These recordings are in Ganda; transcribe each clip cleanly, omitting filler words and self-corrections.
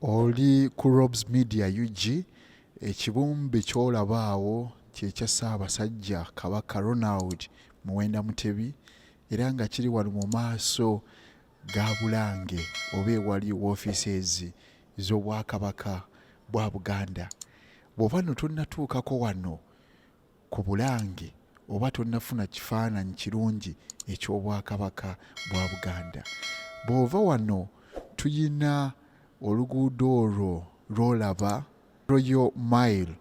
Oli ku Robs Media UG, ekibumbe ky'olaba awo kyekya Ssaabasajja Kabaka Ronald Muwenda Mutebi, era nga kiri wano mu maaso ga Bulange oba ewali woofiises z'Obwakabaka bwa Buganda. Bw'oba no tonnatuukako wano ku Bulange oba tonnafuna kifaananyi kirungi eky'Obwakabaka bwa Buganda, bw'ova wano tuyina oluguudo olwo lw'olaba Royal Mile,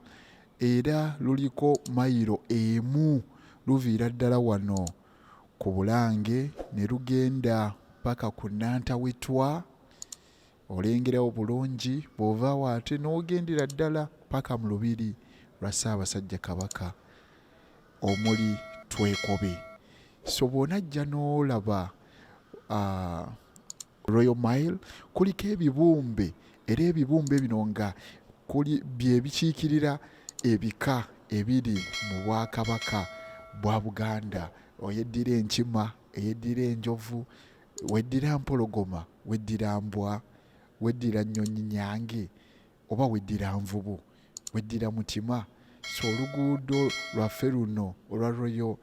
era luliko mayiro emu luviira ddala wano ku Bulange ne lugenda paka ku Nantawetwa, olengerawo bulungi. Bw'ovaawo ate n'ogendera ddala paka mu lubiri lwa Ssaabasajja Kabaka omuli Twekobe. So bw'onajja n'olaba Royal Mile, kuliko ebibumbe, era ebibumbe bino nga bye bikiikirira ebika ebiri mu Bwakabaka bwa Buganda. Oyeddira enkima, eyeddira enjovu, weddira mpologoma, weddira mbwa, weddira nnyonyi nyange, oba weddira nvubu, weddira mutima. So oluguudo lwaffe luno olwa Royal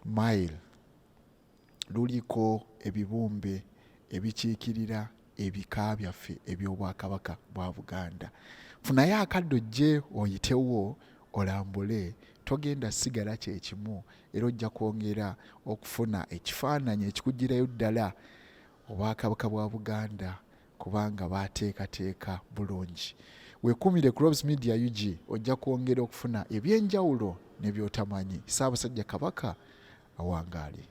Mile luliko ebibumbe ebikiikirira ebika byaffe eby'Obwakabaka bwa Buganda. Funayo akaddo ojje oyitewo olambule, togenda sigala kyekimu, era ojja kwongera okufuna ekifaananyi ekikugirayo ddala Obwakabaka bwa Buganda kubanga baateekateeka bulungi. Weekuumire ku Robs Media UG, ojja kwongera okufuna ebyenjawulo ne by'otamanyi. Ssaabasajja Kabaka awangaale.